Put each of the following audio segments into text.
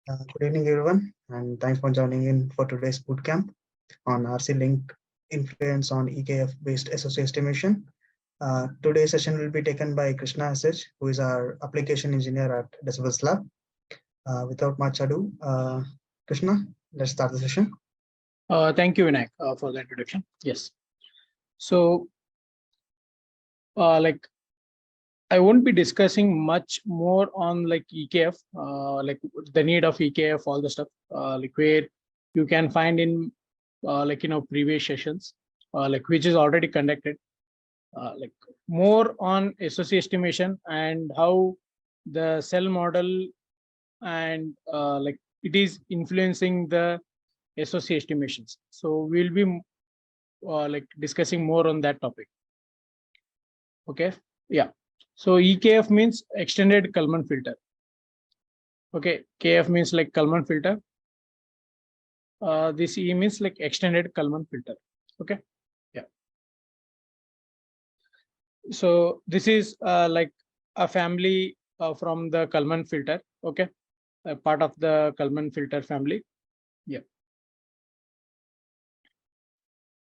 Good evening, everyone, and thanks for joining in for today's bootcamp on RC Link influence on EKF-based SOC estimation. Today's session will be taken by Krishna SH, who is our application engineer at Decibels Lab. Without much ado, Krishna, let's start the session. Thank you, Vinayak, for the introduction. Yes. So, I won't be discussing much more on EKF, the need of EKF, all the stuff, where you can find in previous sessions, which is already conducted, more on SOC estimation and how the cell model and it is influencing the SOC estimations. So we'll be discussing more on that topic. Okay. Yeah. So EKF means extended Kalman filter. Okay. KF means like Kalman filter. This E means like extended Kalman filter. Okay. Yeah. So this is like a family from the Kalman filter. Okay. A part of the Kalman filter family. Yeah.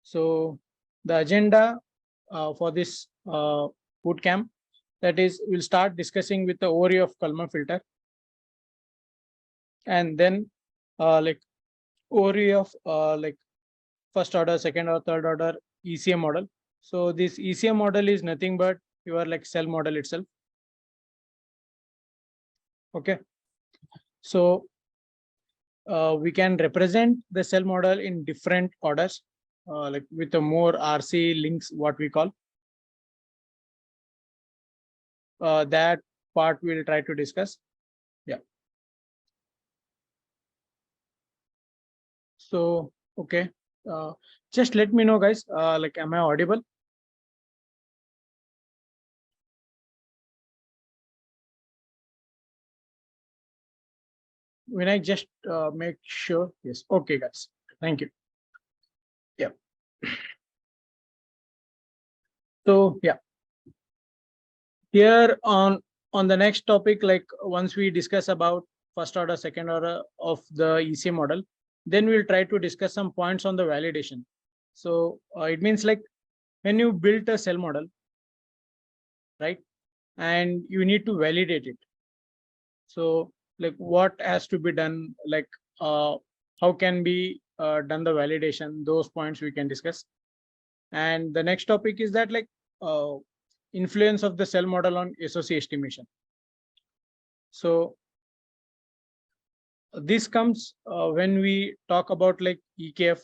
So the agenda for this bootcamp, that is, we'll start discussing with the overview of Kalman filter, and then overview of first order, second or third order ECM model. So this ECM model is nothing but your cell model itself. Okay. So we can represent the cell model in different orders, with a more RC links, what we call. That part we'll try to discuss. Yeah. So, okay. Just let me know, guys, am I audible? When I just make sure. Yes. Okay, guys. Thank you. Yeah. So, yeah. Here on the next topic, once we discuss about first order, second order of the ECM model, then we'll try to discuss some points on the validation. So it means when you build a cell model, right, and you need to validate it. So what has to be done, how can be done the validation, those points we can discuss. And the next topic is that influence of the cell model on SOC estimation. So this comes when we talk about EKF,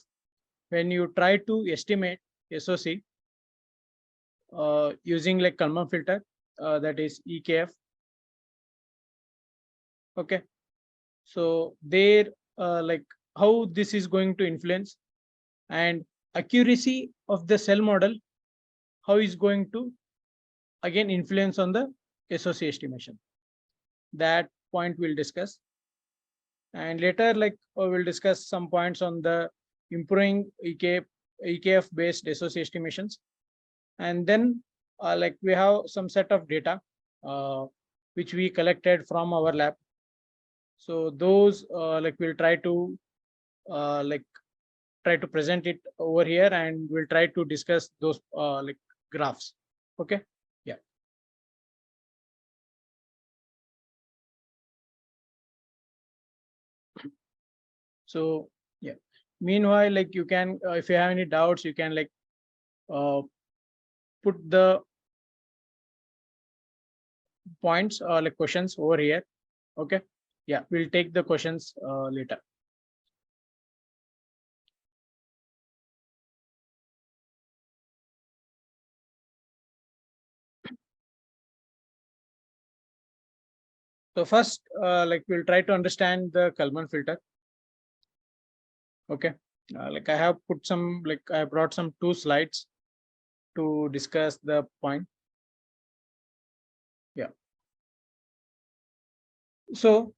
when you try to estimate SOC using Kalman filter, that is EKF. Okay. So there, how this is going to influence, and accuracy of the cell model, how is going to again influence on the SOC estimation. That point we'll discuss. And later, we'll discuss some points on the improving EKF-based SOC estimations. And then, we have some set of data which we collected from our lab. So those we'll try to present it over here, and we'll try to discuss those graphs. Okay. Yeah. So yeah. Meanwhile, you can, if you have any doubts, you can put the points or questions over here. Okay. Yeah, we'll take the questions later. So first, we'll try to understand the Kalman filter. Okay. I have put some, I brought some 2 slides to discuss the point. Yeah. So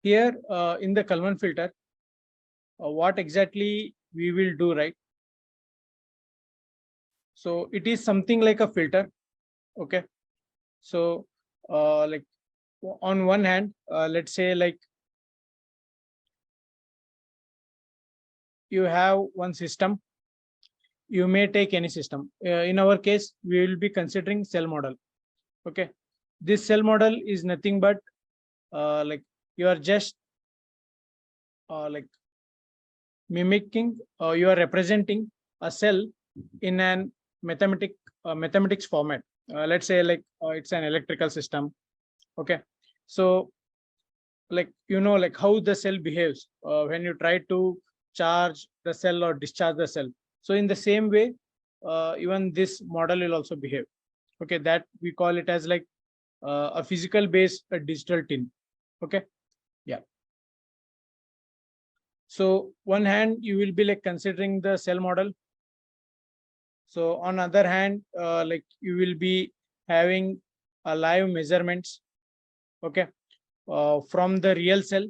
here in the Kalman filter, what exactly we will do, right? So it is something like a filter. Okay. So like on one hand, let's say like you have one system, you may take any system. In our case, we will be considering cell model. Okay, this cell model is nothing but like you are just like mimicking, or you are representing a cell in an mathematics format. Let's say like it's an electrical system. Okay, so like like how the cell behaves when you try to charge the cell or discharge the cell. So in the same way, even this model will also behave. Okay, that we call it as like a physical based a digital tin. Okay, yeah. So one hand you will be like considering the cell model. So on other hand, like you will be having a live measurements. Okay, from the real cell,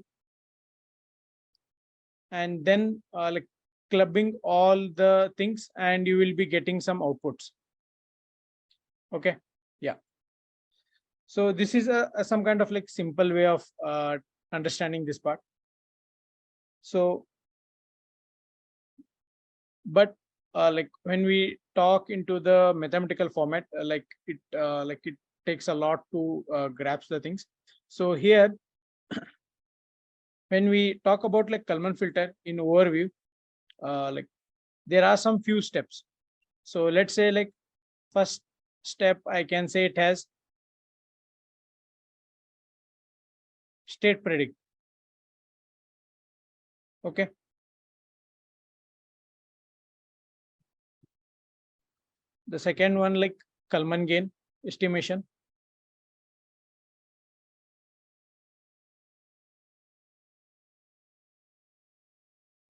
and then like clubbing all the things, and you will be getting some outputs. Okay, yeah. So this is a some kind of like simple way of understanding this part. So but like when we talk into the mathematical format, like it takes a lot to grasp the things. So here when we talk about like Kalman filter in overview, like there are some few steps. So let's say like first step, I can say it has state predict. Okay, the second one like Kalman gain estimation,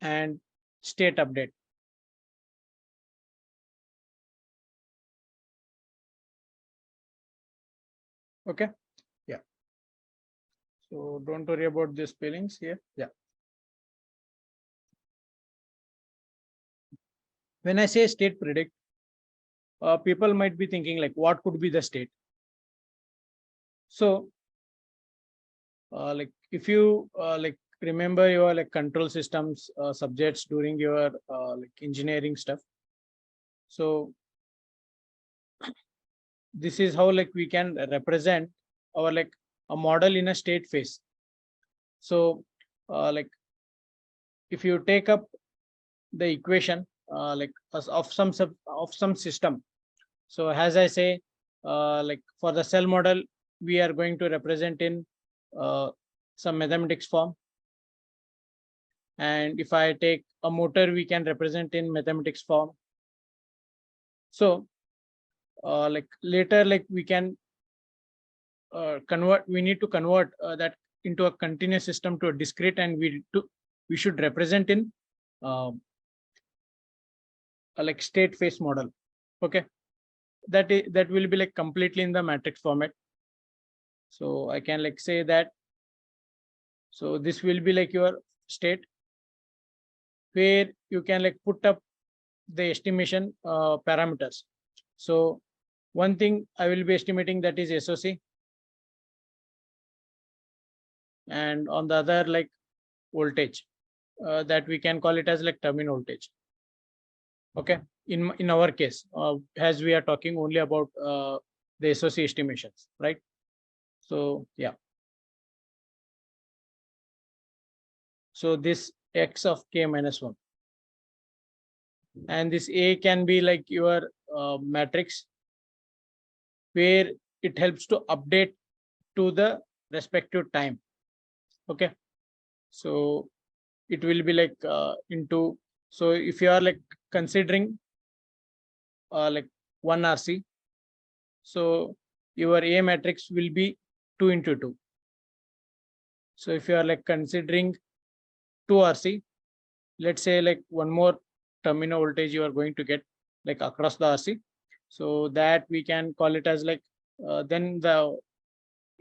and state update. Okay, yeah. So don't worry about the spellings here. Yeah. When I say state predict, people might be thinking like, what could be the state? So like if you like remember your like control systems subjects during your like engineering stuff. So this is how like we can represent our like a model in a state phase. So like if you take up the equation like of some system. So as I say, like for the cell model, we are going to represent in some mathematics form. And if I take a motor, we can represent in mathematics form. So like later, like we can we need to convert that into a continuous system to a discrete, and we should represent in a like state phase model. Okay, that will be like completely in the matrix format. So I can like say that. So this will be like your state, where you can like put up the estimation parameters. So one thing I will be estimating, that is SOC, and on the other like voltage, that we can call it as like terminal voltage. Okay, in our case, as we are talking only about the SOC estimations, right? So yeah. So this x of k minus 1, and this A can be like your matrix, where it helps to update to the respective time. Okay, so it will be like into, so if you are like considering like 1 RC, so your A matrix will be 2 into 2. So if you are like considering 2 RC, let's say like one more terminal voltage you are going to get like across the RC, so that we can call it as like then the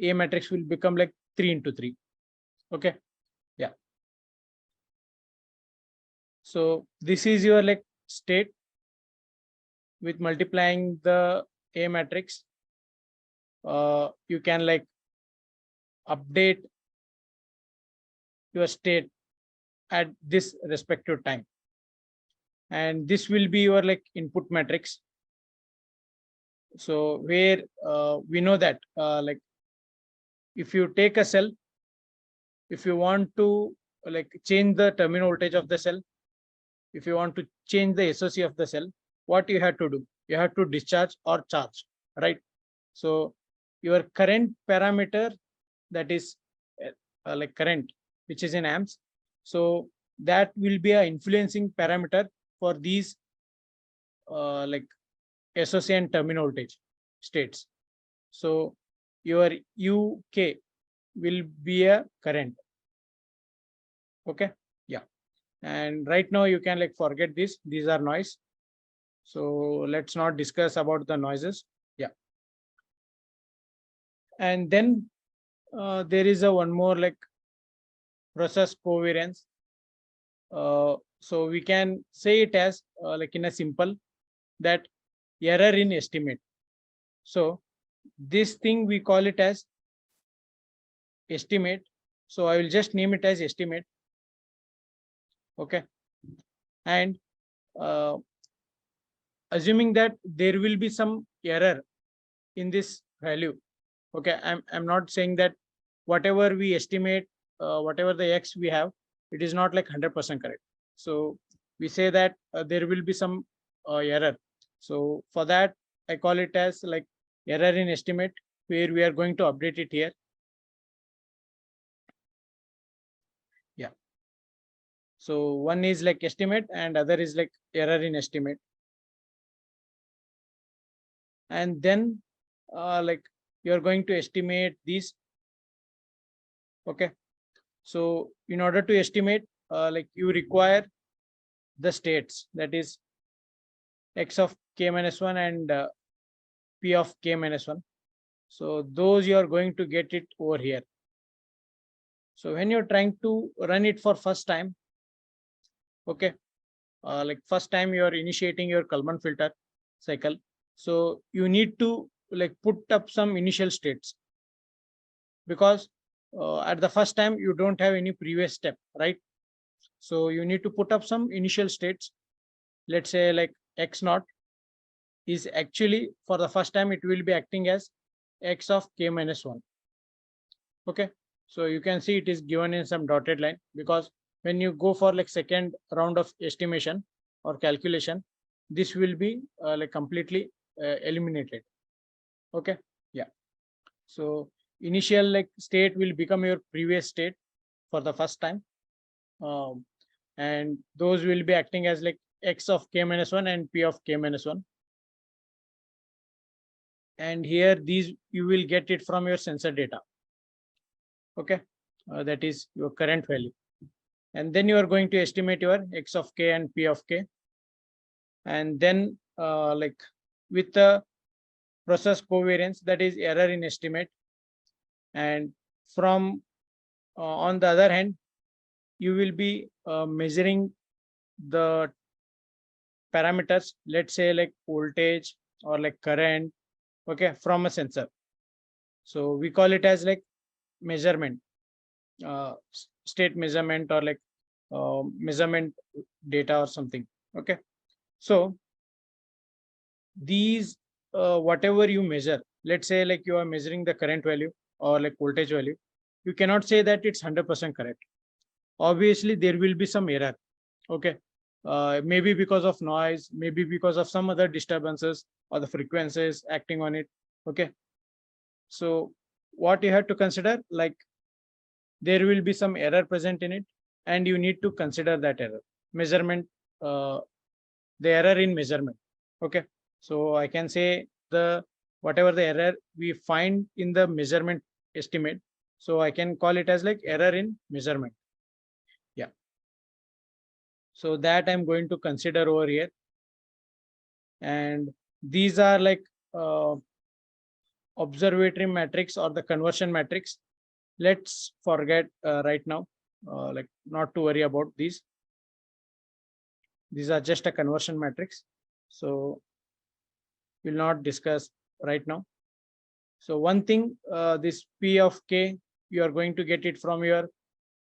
A matrix will become like 3 into 3. Okay, yeah. So this is your like state with multiplying the A matrix you can like update your state at this respective time, and this will be your like input matrix. So where we know that like if you take a cell, if you want to like change the terminal voltage of the cell, if you want to change the SOC of the cell, what you have to do? You have to discharge or charge, right? So your current parameter, that is like current, which is in amps. So that will be a influencing parameter for these like SOC and terminal voltage states. So your UK will be a current. Okay, yeah. And right now you can like forget this. These are noise. So let's not discuss about the noises. Yeah. And then there is a one more like process covariance. So we can say it as like in a simple that error in estimate. So this thing we call it as estimate. So I will just name it as estimate. Okay. And assuming that there will be some error in this value. Okay. I'm not saying that whatever we estimate, whatever the X we have, it is not like 100% correct. So we say that there will be some error. So for that, I call it as like error in estimate, where we are going to update it here. Yeah. So one is like estimate and other is like error in estimate. And then like you're going to estimate these. Okay. So in order to estimate, like you require the states, that is X of k minus 1 and P of k minus 1. So those you are going to get it over here. So when you're trying to run it for first time, okay, like first time you are initiating your Kalman filter cycle. So you need to like put up some initial states, because at the first time you don't have any previous step, right? So you need to put up some initial states. Let's say like X naught is actually for the first time it will be acting as X of k minus 1. Okay, so you can see it is given in some dotted line, because when you go for like second round of estimation or calculation, this will be like completely eliminated. Okay, yeah. So initial like state will become your previous state for the first time, and those will be acting as like X of k minus 1 and P of k minus 1. And here these you will get it from your sensor data. Okay, that is your current value, and then you are going to estimate your X of k and P of k, and then like with the process covariance, that is error in estimate. And from on the other hand, you will be measuring the parameters, let's say like voltage or like current, okay, from a sensor. So we call it as like measurement, state measurement, or like measurement data or something. Okay, so these whatever you measure, let's say like you are measuring the current value or like voltage value, you cannot say that it's 100% correct. Obviously there will be some error. Okay, maybe because of noise, maybe because of some other disturbances or the frequencies acting on it. Okay, so what you have to consider, like there will be some error present in it, and you need to consider that error measurement, the error in measurement. Okay, so I can say the whatever the error we find in the measurement estimate, so I can call it as like error in measurement. Yeah, so that I'm going to consider over here. And these are like observatory matrix or the conversion matrix. Let's forget right now, like not to worry about these. These are just a conversion matrix, so we'll not discuss right now. So one thing, this P of K, you are going to get it from your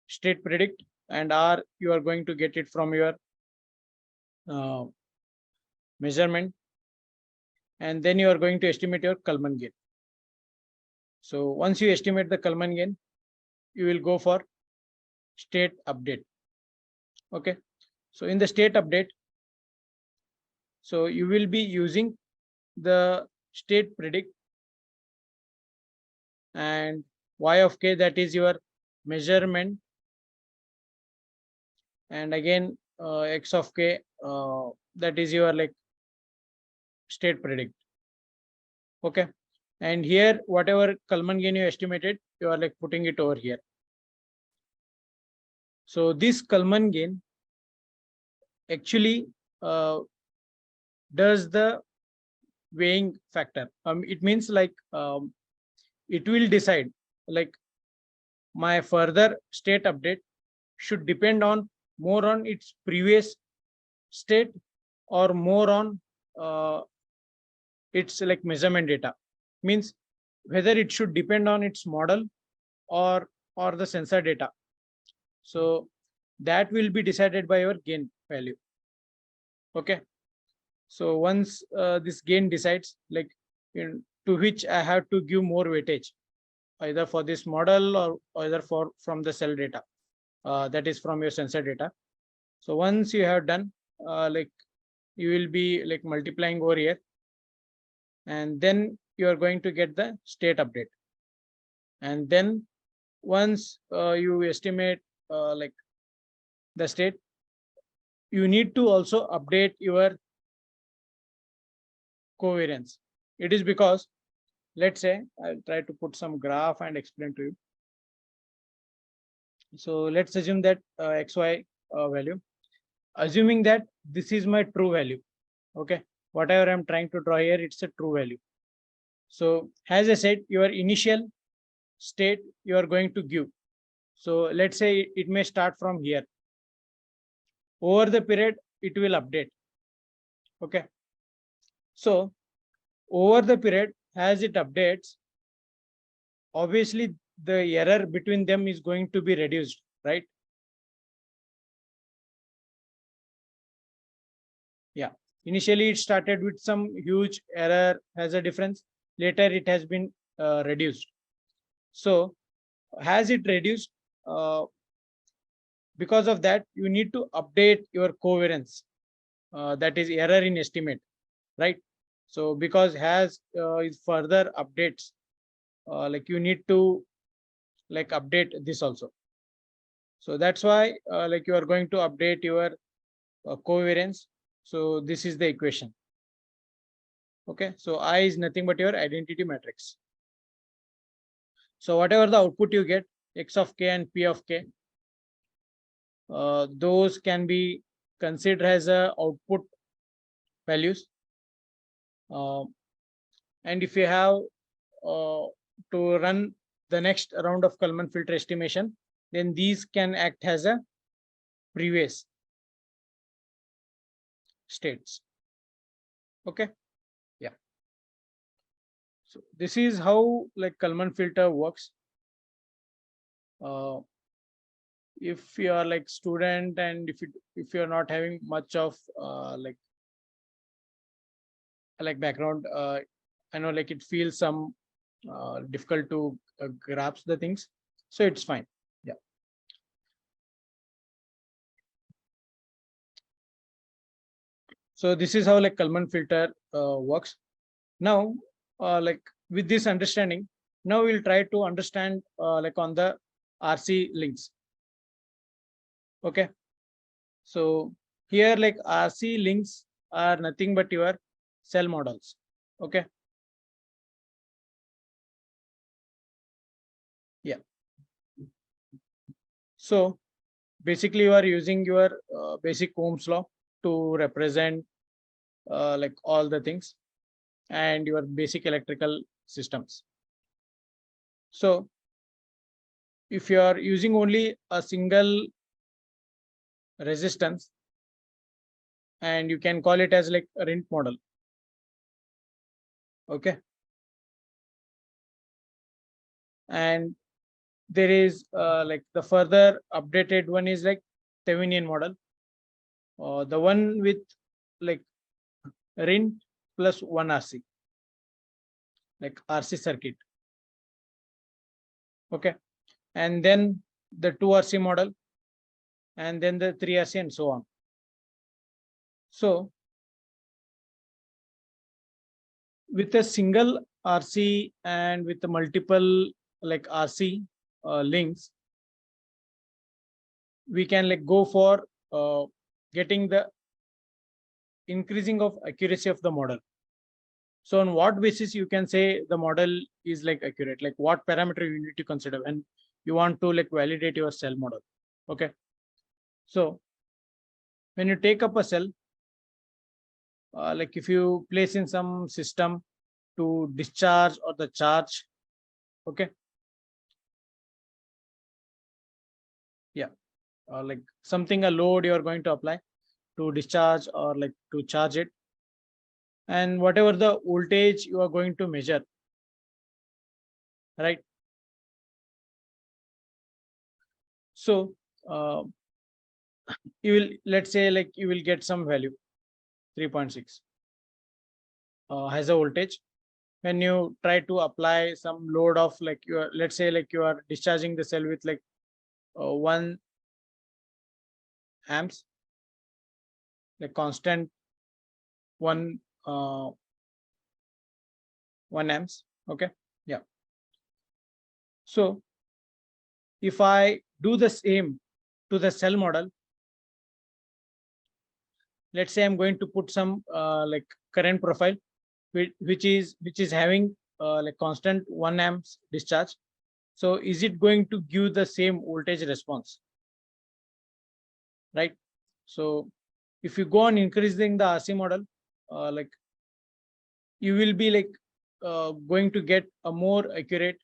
state predict, and R, you are going to get it from your measurement, and then you are going to estimate your Kalman gain. So once you estimate the Kalman gain, you will go for state update. Okay. So in the state update, so you will be using the state predict and Y of K, that is your measurement, and again X of K, that is your like state predict. Okay. And here, whatever Kalman gain you estimated, you are like putting it over here. So this Kalman gain actually does the weighing factor. It means like it will decide like my further state update should depend on more on its previous state or more on its like measurement data. Means whether it should depend on its model or the sensor data. So that will be decided by your gain value. Okay. So once this gain decides like to which I have to give more weightage, either for this model or either from the cell data, that is from your sensor data. So once you have done, like you will be like multiplying over here, and then you are going to get the state update. And then once you estimate like the state, you need to also update your covariance. It is because, let's say, I'll try to put some graph and explain to you. So let's assume that XY value, assuming that this is my true value. Okay, whatever I'm trying to draw here, it's a true value. So as I said, your initial state you are going to give. So let's say it may start from here. Over the period, it will update. Okay. So over the period, as it updates, obviously the error between them is going to be reduced, right? Yeah. Initially, it started with some huge error as a difference. Later, it has been reduced. So has it reduced? Because of that, you need to update your covariance. That is error in estimate, right? So because has is further updates, like you need to like update this also. So that's why like you are going to update your covariance. So this is the equation. Okay, so I is nothing but your identity matrix. So whatever the output you get, X of K and P of K, those can be considered as a output values. And if you have to run the next round of Kalman filter estimation, then these can act as a previous states. Okay. Yeah. So this is how like Kalman filter works. If you are like student and if you are not having much of like background, I know like it feels some difficult to grasp the things, so it's fine. Yeah. So this is how like Kalman filter works. Now, like with this understanding, now we'll try to understand like on the RC links. Okay. So here like RC links are nothing but your cell models. Okay. Yeah. So basically you are using your basic Ohm's law to represent like all the things and your basic electrical systems. So if you are using only a single resistance, and you can call it as like a rint model. Okay. And there is like the further updated one is like Thevenin model, the one with like RIN plus 1 RC, like RC circuit. Okay, and then the 2 RC model, and then the 3 RC, and so on. So with a single RC and with the multiple like RC links, we can like go for getting the increasing of accuracy of the model. So on what basis you can say the model is like accurate? Like what parameter you need to consider when you want to like validate your cell model? Okay. So when you take up a cell, like if you place in some system to discharge or the charge, okay. Yeah, like something a load you are going to apply to discharge or like to charge it, and whatever the voltage you are going to measure, right? So you will, let's say like you will get some value 3.6 has a voltage. When you try to apply some load of like your, let's say like you are discharging the cell with like 1 amps, like constant 1 1 amps. Okay, yeah. So if I do the same to the cell model, let's say I'm going to put some like current profile which is having like constant 1 amps discharge. So is it going to give the same voltage response, right? So if you go on increasing the RC model, like you will be like going to get a more accurate,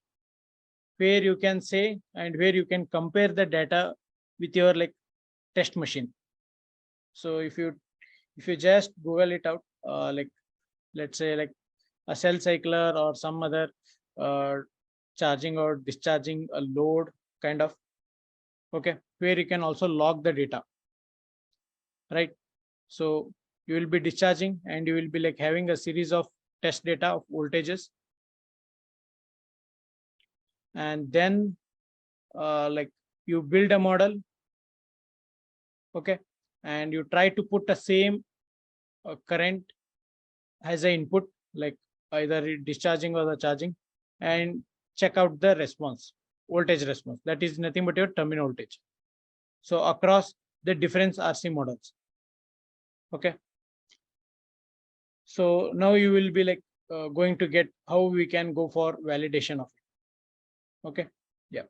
where you can say and where you can compare the data with your like test machine. So if you just Google it out, like let's say like a cell cycler or some other uh, charging or discharging a load kind of, okay, where you can also log the data, right? So you will be discharging and you will be like having a series of test data of voltages, and then like you build a model, okay, and you try to put the same current as an input, like either discharging or the charging, and check out the response, voltage response. That is nothing but your terminal voltage. So across the different RC models, okay. So now you will be like going to get how we can go for validation of it. Okay, yeah.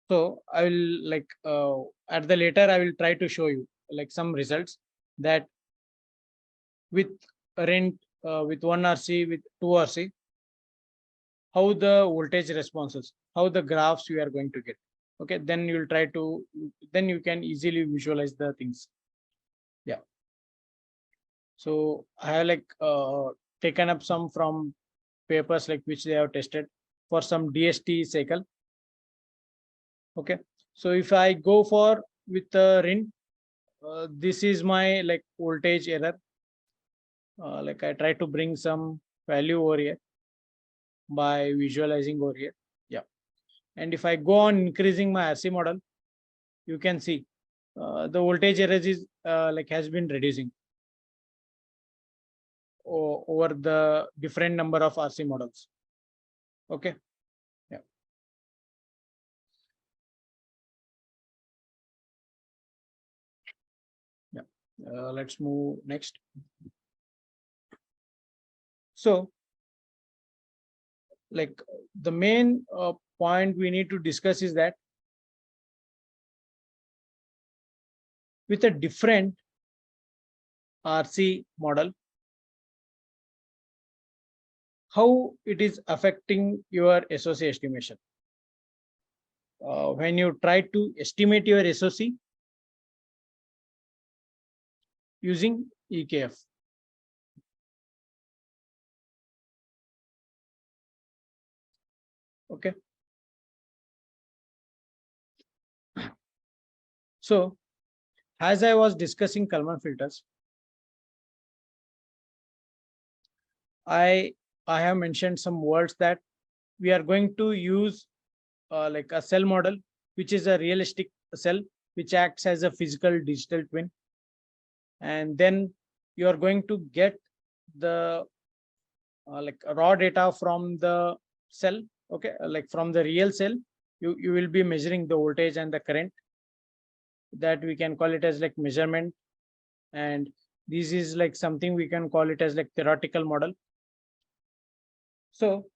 So I will like at the later I will try to show you like some results that with rent with 1 RC, with 2 RC, how the voltage responses, how the graphs you are going to get. Okay, then you will try to, then you can easily visualize the things. Yeah. So I have like taken up some from papers like which they have tested for some DST cycle. Okay, so if I go for with the RIN, this is my like voltage error. Like I try to bring some value over here by visualizing over here. Yeah, and if I go on increasing my RC model, you can see the voltage error is like has been reducing over the different number of RC models. Okay, yeah. Yeah, let's move next. So like the main point we need to discuss is that with a different RC model, how it is affecting your SOC estimation. When you try to estimate your SOC using EKF. Okay. So as I was discussing Kalman filters, I have mentioned some words that we are going to use like a cell model, which is a realistic cell, which acts as a physical digital twin. And then you are going to get the like raw data from the cell. Okay, like from the real cell, you will be measuring the voltage and the current, that we can call it as like measurement. And this is like something we can call it as like theoretical model. So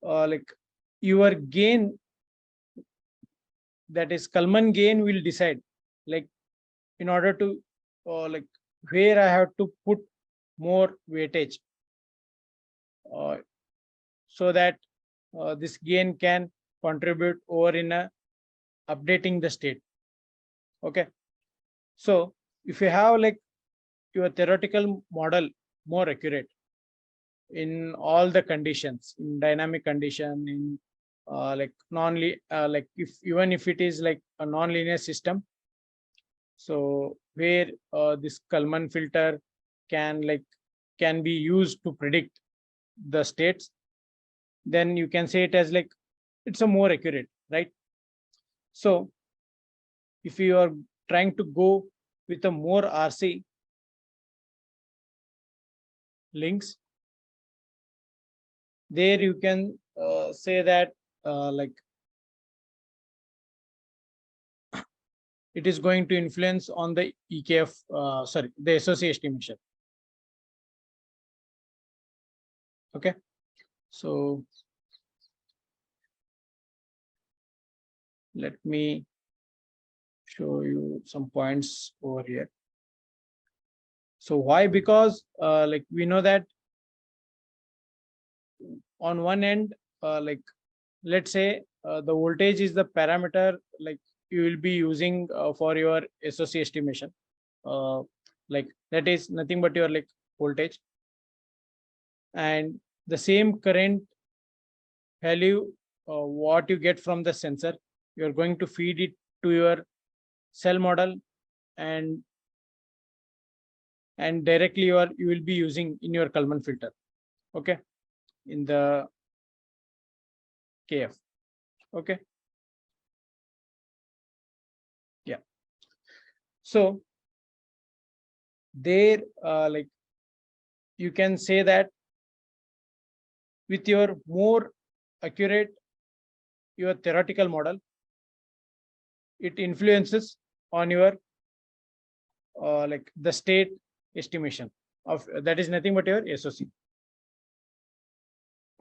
like your gain, that is Kalman gain, will decide like in order to like where I have to put more weightage uh, so that this gain can contribute over in a updating the state. Okay, so if you have like your theoretical model more accurate in all the conditions, in dynamic condition, in like like if even if it is like a non-linear system, so where this Kalman filter can be used to predict the states, then you can say it as like it's a more accurate, right? So if you are trying to go with a more RC links, there you can say that like it is going to influence on the EKF, sorry, the SOC estimation. Okay, so let me show you some points over here. So why? Because like we know that on one end, like let's say the voltage is the parameter like you will be using for your SOC estimation. Like that is nothing but your like voltage, and the same current value what you get from the sensor, you are going to feed it to your cell model, and directly you will be using in your Kalman filter. Okay, in the KF. Okay, yeah. So there like you can say that with your more accurate your theoretical model, it influences on your like the state estimation of that is nothing but your SOC.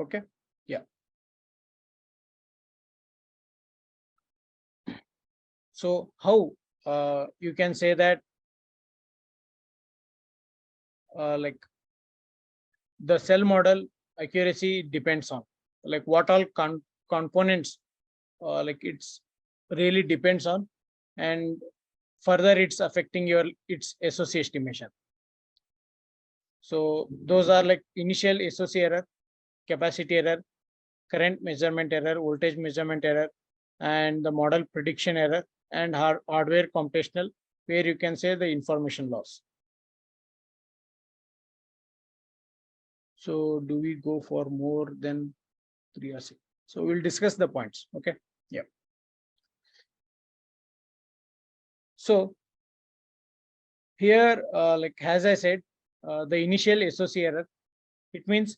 Okay, yeah. So how you can say that like the cell model accuracy depends on like what all components like it's really depends on, and further it's affecting your its SOC estimation. So those are like initial SOC error, capacity error, current measurement error, voltage measurement error, and the model prediction error, and hardware computational, where you can say the information loss. So do we go for more than 3 or 6? So we'll discuss the points. Okay. Yeah. So here, like as I said, the initial SOC error, it means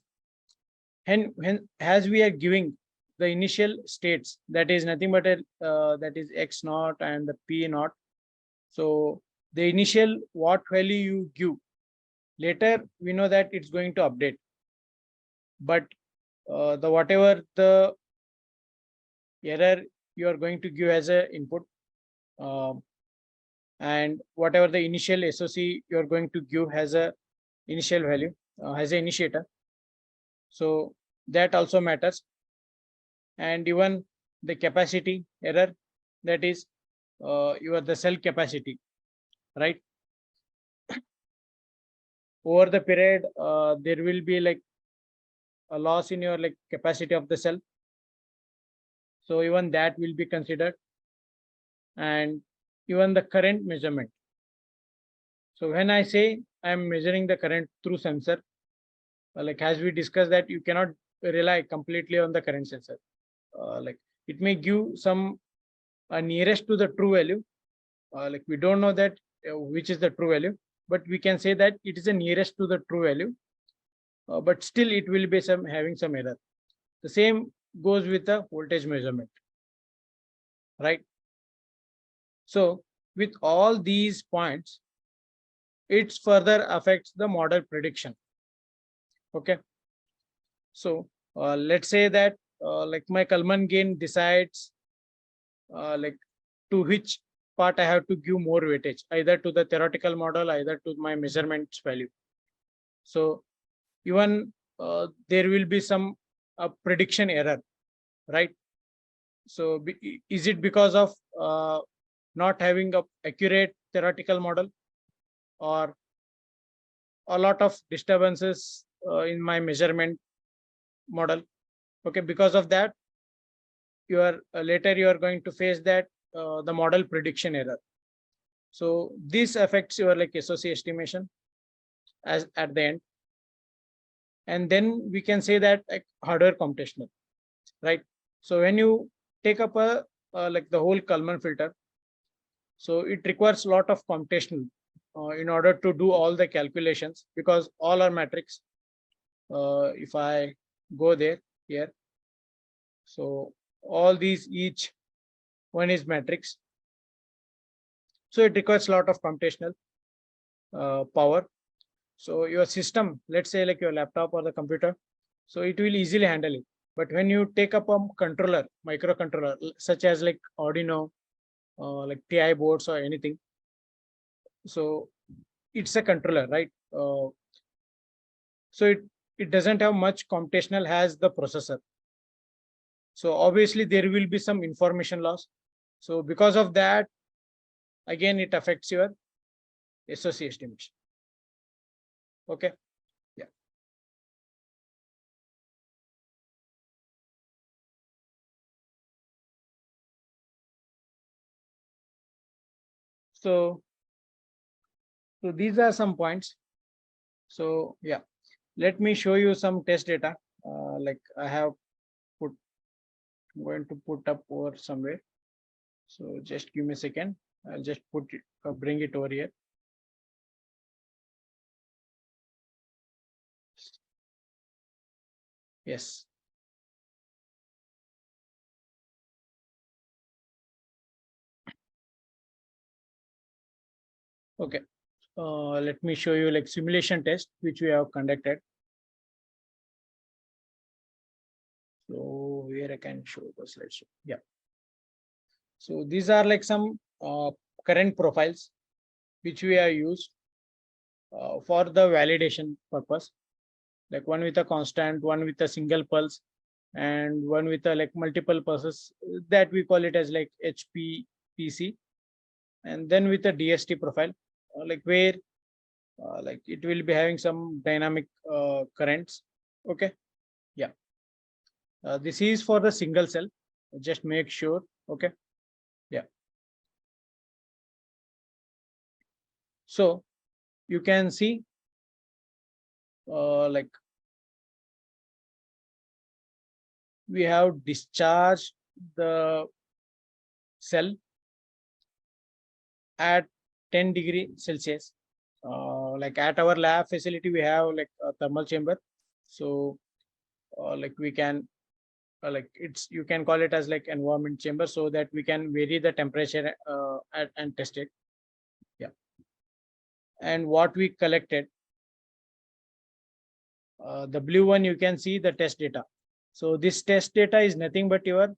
when as we are giving the initial states, that is nothing but a that is X naught and the P naught. So the initial what value you give, later we know that it's going to update, but the whatever the error you are going to give as a input, and whatever the initial SOC you are going to give has a initial value, has an initiator, so that also matters. And even the capacity error, that is your the cell capacity, right? Over the period there will be like a loss in your like capacity of the cell, So even that will be considered, and even the current measurement. So when I say I am measuring the current through sensor, like as we discussed that you cannot rely completely on the current sensor. Like it may give some nearest to the true value. Like we don't know that which is the true value, but we can say that it is the nearest to the true value. But still it will be having some error. The same goes with the voltage measurement, right? So with all these points, it further affects the model prediction. Okay. So let's say that like my Kalman gain decides like to which part I have to give more weightage, either to the theoretical model, either to my measurements value. So even there will be some prediction error, right? So is it because of not having a accurate theoretical model, or a lot of disturbances in my measurement model? Okay, because of that, you are later you are going to face that the model prediction error. So this affects your like SOC estimation as at the end. And then we can say that like hardware computational, right? So when you take up a like the whole Kalman filter, so it requires a lot of computational in order to do all the calculations, because all are matrix. If I go there here, so all these each one is matrix. So it requires a lot of computational power. So your system, let's say like your laptop or the computer, so it will easily handle it. But when you take up a controller, microcontroller, such as like Arduino, like TI boards or anything, so it's a controller, right? So it doesn't have much computational as the processor. So obviously there will be some information loss. So because of that, again, it affects your SOC estimation. Okay. Yeah. So these are some points. So yeah, let me show you some test data. Like I have put, I'm going to put up over somewhere. So just give me a second. I'll just put it, bring it over here. Yes. Okay. Let me show you like simulation test which we have conducted. So here I can show the slideshow. Yeah. So these are like some current profiles which we have used for the validation purpose. Like one with a constant, one with a single pulse, and one with a like multiple pulses, that we call it as like HPPC. And then with a DST profile, like where like it will be having some dynamic currents. Okay. Yeah. This is for the single cell. Just make sure. Okay. Yeah. So you can see like we have discharged the cell at 10°C. Like at our lab facility, we have like a thermal chamber. So like we can like it's, you can call it as like environment chamber, so that we can vary the temperature and test it. Yeah. And what we collected, the blue one, you can see the test data. So this test data is nothing but your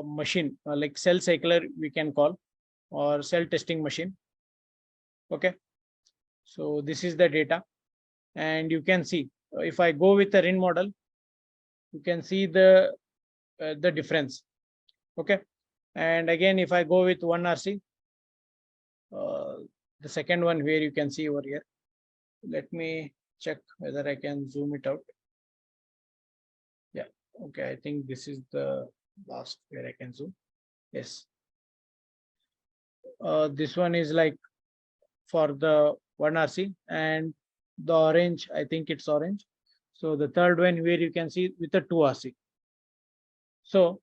machine, like cell cycler we can call, or cell testing machine. Okay. So this is the data, and you can see if I go with the RIN model, you can see the difference. Okay. And again, if I go with 1RC, the second one where you can see over here, let me check whether I can zoom it out. Yeah. Okay. I think this is the last where I can zoom. Yes. This one is like for the 1 RC, and the orange, I think it's orange. So the third one where you can see with the 2 RC. So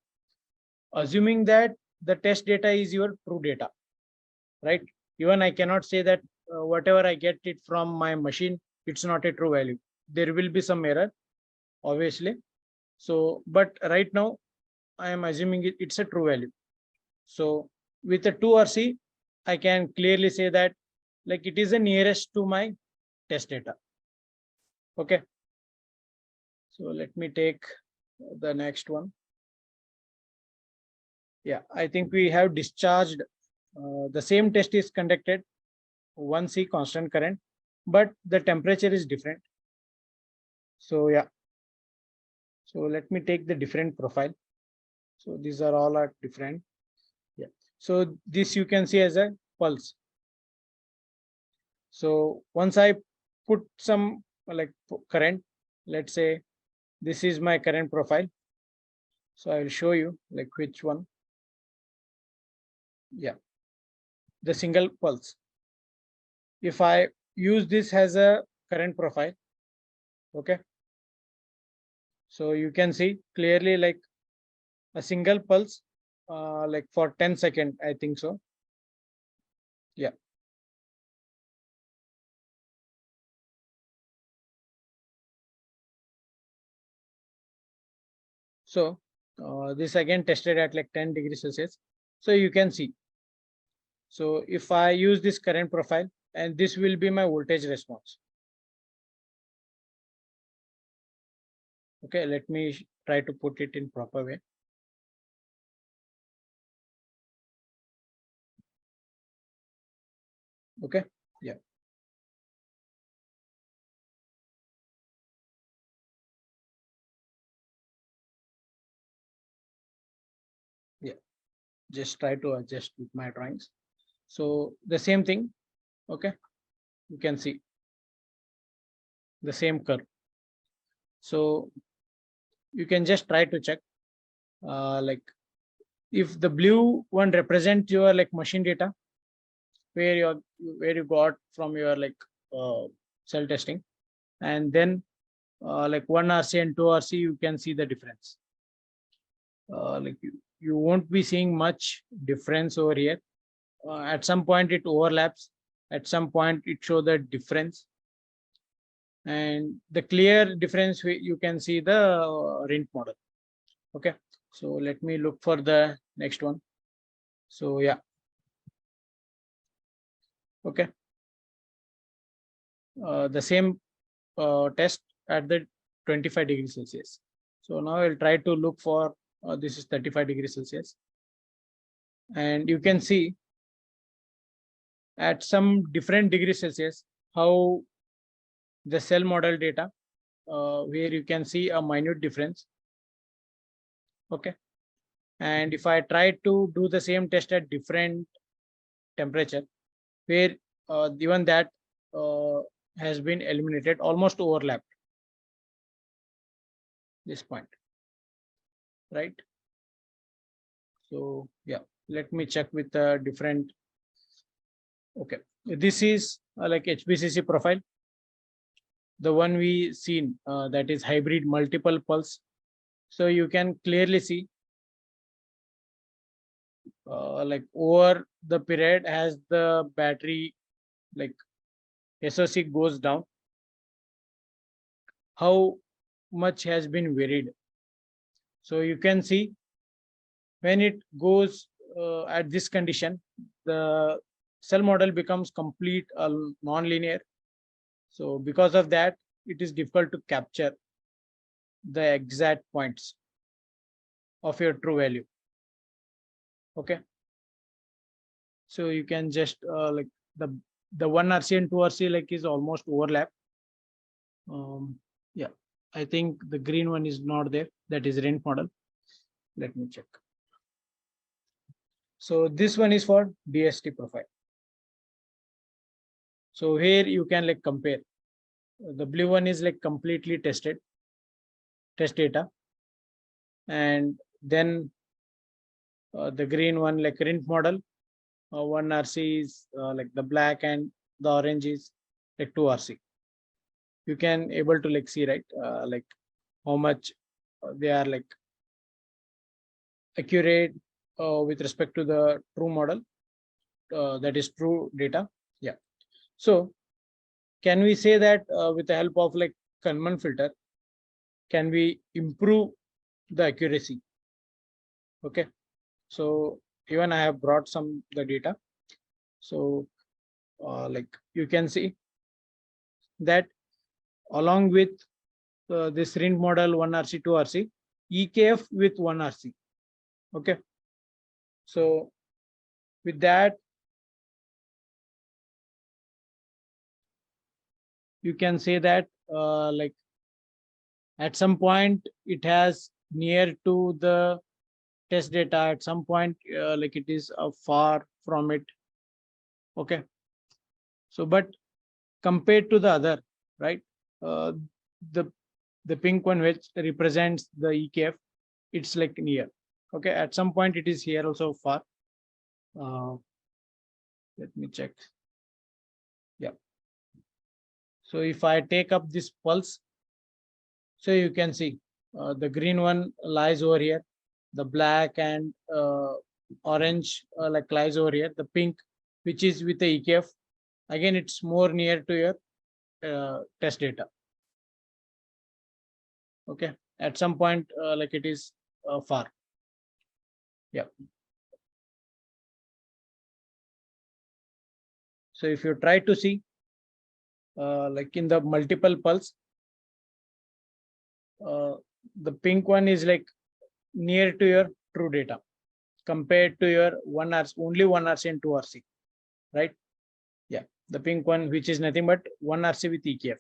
assuming that the test data is your true data, right? Even I cannot say that whatever I get it from my machine, it's not a true value. There will be some error, obviously. So, but right now I am assuming it's a true value. So with a 2 RC, I can clearly say that like it is the nearest to my test data. Okay. So let me take the next one. Yeah, I think we have discharged the same test is conducted 1C constant current, but the temperature is different. So yeah. So let me take the different profile. So these are all are different. Yeah. So this you can see as a pulse. So once I put some like current, let's say this is my current profile. So I will show you like which one. Yeah, the single pulse. If I use this as a current profile, okay. So you can see clearly like a single pulse, like for 10 seconds, I think so. Yeah. So this again tested at like 10 degrees Celsius. So you can see. So if I use this current profile, and this will be my voltage response. Okay, let me try to put it in proper way. Okay, yeah. Yeah, just try to adjust with my drawings. So the same thing, okay, you can see the same curve. So you can just try to check like if the blue one represent your like machine data where you got from your like cell testing, and then like 1 RC and 2 RC, you can see the difference. Like you won't be seeing much difference over here. At some point it overlaps, at some point it show the difference, and the clear difference you can see the rent model. Okay, so let me look for the next one. So yeah, okay, the same test at the 25 degrees Celsius. So now I'll try to look for this is 35 degrees Celsius, and you can see at some different degrees Celsius how the cell model data where you can see a minute difference. Okay, and if I try to do the same test at different temperature, where even that has been eliminated, almost overlapped this point, right? So yeah, let me check with the different. Okay, this is like HBCC profile, the one we seen that is hybrid multiple pulse. So you can clearly see like over the period as the battery like SOC goes down, how much has been varied. So you can see when it goes at this condition, the cell model becomes complete non-linear. So because of that, it is difficult to capture the exact points of your true value. Okay, so you can just like the 1 RC and 2 RC like is almost overlap. Yeah, I think the green one is not there, that is rent model. Let me check. So this one is for DST profile. So here you can like compare. The blue one is like completely tested test data, and then The green one like rint model, one RC is like the black, and the orange is like 2 RC. You can able to like see, right, like how much they are like accurate with respect to the true model, that is true data. Yeah. So can we say that with the help of like Kalman filter, can we improve the accuracy? Okay. So even I have brought some the data. So like you can see that along with this rint model 1 RC, 2 RC, EKF with 1 RC. Okay. So with that, you can say that like at some point it has near to the test data, at some point like it is far from it. Okay. So but compared to the other, right, uh, the the pink one which represents the EKF, it's like near. Okay, at some point it is here also far. Let me check. Yeah. So if I take up this pulse, so you can see the green one lies over here, the black and orange like lies over here, the pink which is with the EKF, again it's more near to your test data. Okay, at some point like it is far. Yeah. So if you try to see like in the multiple pulse, the pink one is like near to your true data compared to your 1 RC, only 1 RC and 2 RC, right? Yeah, the pink one which is nothing but 1 RC with EKF.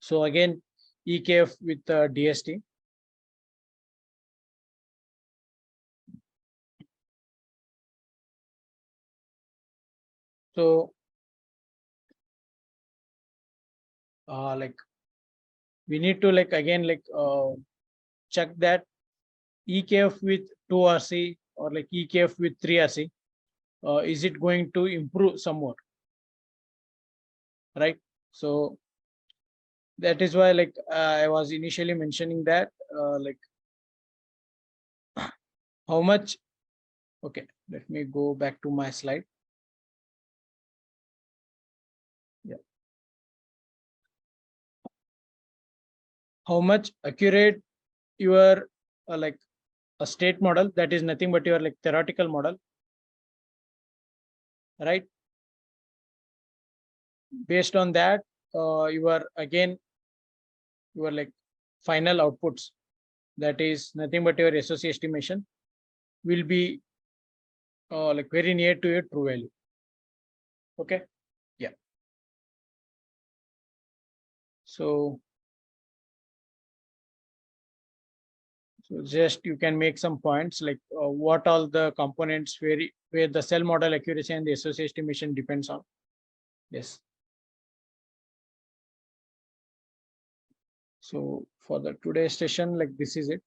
So again EKF with DST. So like we need to like again like check that EKF with 2 RC or like EKF with 3 RC, is it going to improve some more, right? So that is why like I was initially mentioning that like how much. Okay, let me go back to my slide. Yeah, how much accurate your like a state model, that is nothing but your like theoretical model, right? Based on that your again your like final outputs, that is nothing but your SOC estimation, will be like very near to your true value. Okay. Yeah. So just you can make some points like what all the components where the cell model accuracy and the SOC estimation depends on. Yes. So for the today's session, like this is it.